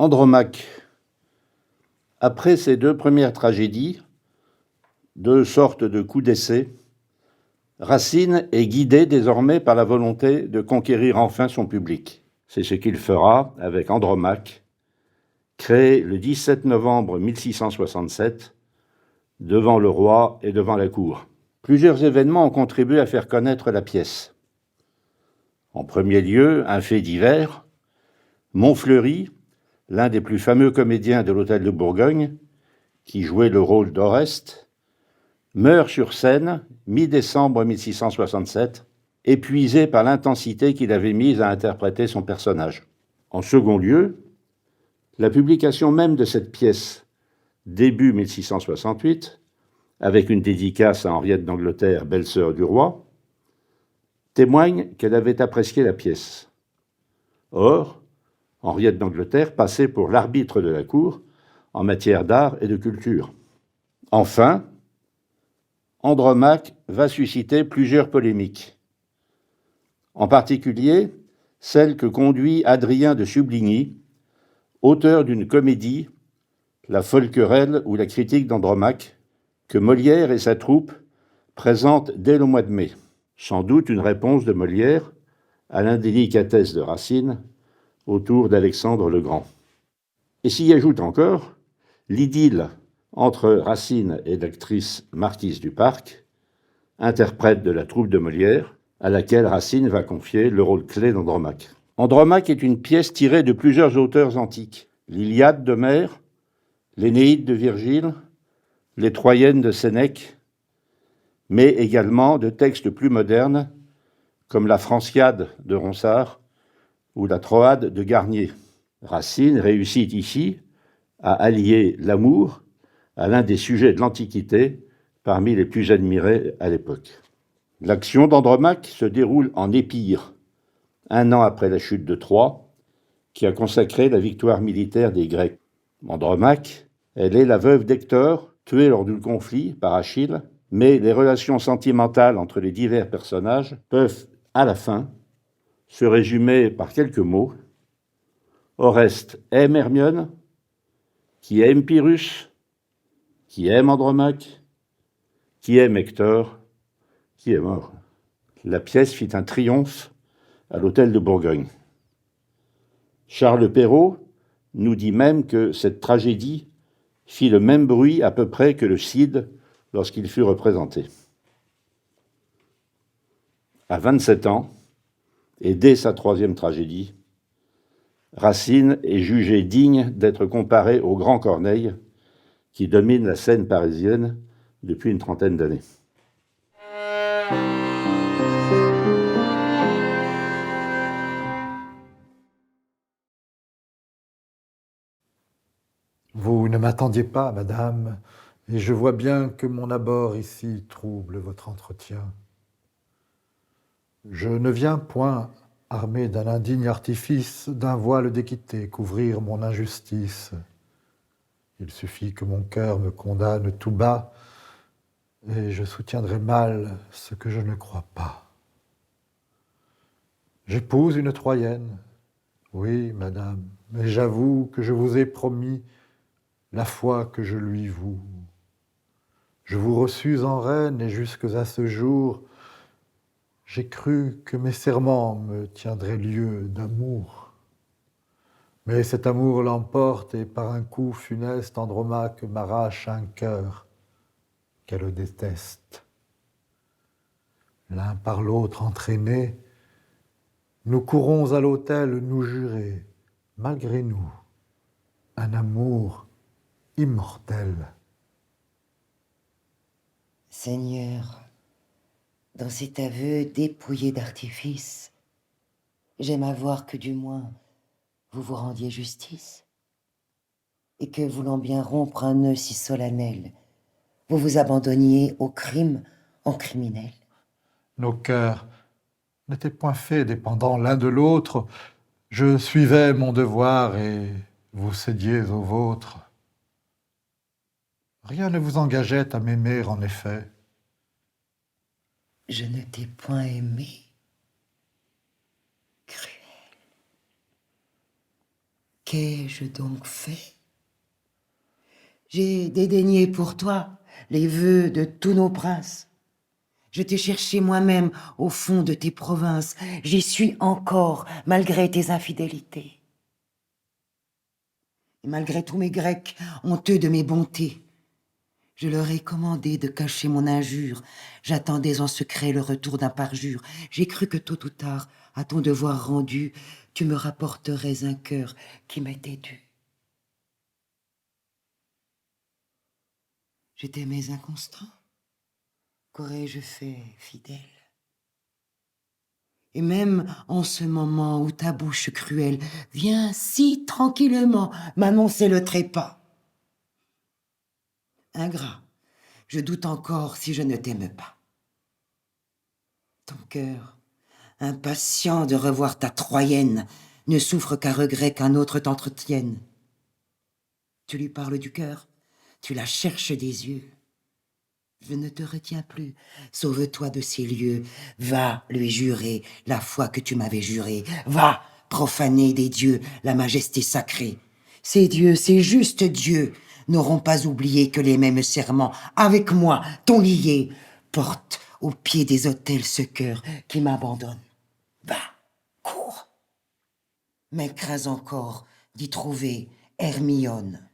Andromaque. Après ces deux premières tragédies, deux sortes de coups d'essai, Racine est guidé désormais par la volonté de conquérir enfin son public. C'est ce qu'il fera avec Andromaque, créé le 17 novembre 1667, devant le roi et devant la cour. Plusieurs événements ont contribué à faire connaître la pièce. En premier lieu, un fait divers. Montfleury, l'un des plus fameux comédiens de l'Hôtel de Bourgogne, qui jouait le rôle d'Oreste, meurt sur scène mi-décembre 1667, épuisé par l'intensité qu'il avait mise à interpréter son personnage. En second lieu, la publication même de cette pièce, début 1668, avec une dédicace à Henriette d'Angleterre, belle-sœur du roi, témoigne qu'elle avait apprécié la pièce. Or, Henriette d'Angleterre passait pour l'arbitre de la cour en matière d'art et de culture. Enfin, Andromaque va susciter plusieurs polémiques. En particulier, celle que conduit Adrien de Subligny, auteur d'une comédie, La folle querelle ou la critique d'Andromaque, que Molière et sa troupe présentent dès le mois de mai. Sans doute une réponse de Molière à l'indélicatesse de Racine autour d'Alexandre le Grand. Et s'y ajoute encore l'idylle entre Racine et l'actrice Marquise du Parc, interprète de la troupe de Molière, à laquelle Racine va confier le rôle clé d'Andromaque. Andromaque est une pièce tirée de plusieurs auteurs antiques. L'Iliade d'Homère, l'Énéide de Virgile, les Troyennes de Sénèque, mais également de textes plus modernes comme la Franciade de Ronsard ou la Troade de Garnier. Racine réussit ici à allier l'amour à l'un des sujets de l'Antiquité parmi les plus admirés à l'époque. L'action d'Andromaque se déroule en Épire, un an après la chute de Troie, qui a consacré la victoire militaire des Grecs. Andromaque, elle est la veuve d'Hector, tué lors du conflit par Achille, mais les relations sentimentales entre les divers personnages peuvent, à la fin, se résumer par quelques mots. Oreste aime Hermione, qui aime Pyrrhus, qui aime Andromaque, qui aime Hector, qui est mort. La pièce fit un triomphe à l'Hôtel de Bourgogne. Charles Perrault nous dit même que cette tragédie fit le même bruit à peu près que le Cid lorsqu'il fut représenté. À 27 ans, et dès sa troisième tragédie, Racine est jugé digne d'être comparé au Grand Corneille, qui domine la scène parisienne depuis une trentaine d'années. Vous ne m'attendiez pas, madame, et je vois bien que mon abord ici trouble votre entretien. Je ne viens point, armé d'un indigne artifice, d'un voile d'équité, couvrir mon injustice. Il suffit que mon cœur me condamne tout bas, et je soutiendrai mal ce que je ne crois pas. J'épouse une Troyenne, oui, madame, mais j'avoue que je vous ai promis la foi que je lui voue. Je vous reçus en reine, et jusque à ce jour, j'ai cru que mes serments me tiendraient lieu d'amour. Mais cet amour l'emporte, et par un coup funeste, Andromaque m'arrache un cœur qu'elle déteste. L'un par l'autre entraînés, nous courons à l'autel nous jurer, malgré nous, un amour immortel. Seigneur, dans cet aveu dépouillé d'artifice, j'aime à voir que du moins vous vous rendiez justice, et que, voulant bien rompre un nœud si solennel, vous vous abandonniez au crime en criminel. Nos cœurs n'étaient point faits dépendant l'un de l'autre. Je suivais mon devoir et vous cédiez au vôtre. Rien ne vous engageait à m'aimer, en effet. Je ne t'ai point aimé. Cruel. Qu'ai-je donc fait? J'ai dédaigné pour toi les vœux de tous nos princes. Je t'ai cherché moi-même au fond de tes provinces. J'y suis encore, malgré tes infidélités. Et malgré tous mes Grecs, honteux de mes bontés, je leur ai commandé de cacher mon injure. J'attendais en secret le retour d'un parjure. J'ai cru que tôt ou tard, à ton devoir rendu, tu me rapporterais un cœur qui m'était dû. Je t'aimais inconstant. Qu'aurais-je fait, fidèle? Et même en ce moment où ta bouche cruelle vient si tranquillement m'annoncer le trépas. Ingrat, je doute encore si je ne t'aime pas. Ton cœur, impatient de revoir ta Troyenne, ne souffre qu'à regret qu'un autre t'entretienne. Tu lui parles du cœur, tu la cherches des yeux. Je ne te retiens plus, sauve-toi de ces lieux. Va lui jurer la foi que tu m'avais jurée. Va profaner des dieux la majesté sacrée. Ces dieux, ces justes dieux, n'auront pas oublié que les mêmes serments, avec moi, t'ont lié. Porte au pied des autels ce cœur qui m'abandonne. Va, cours. Mais crains encore d'y trouver Hermione.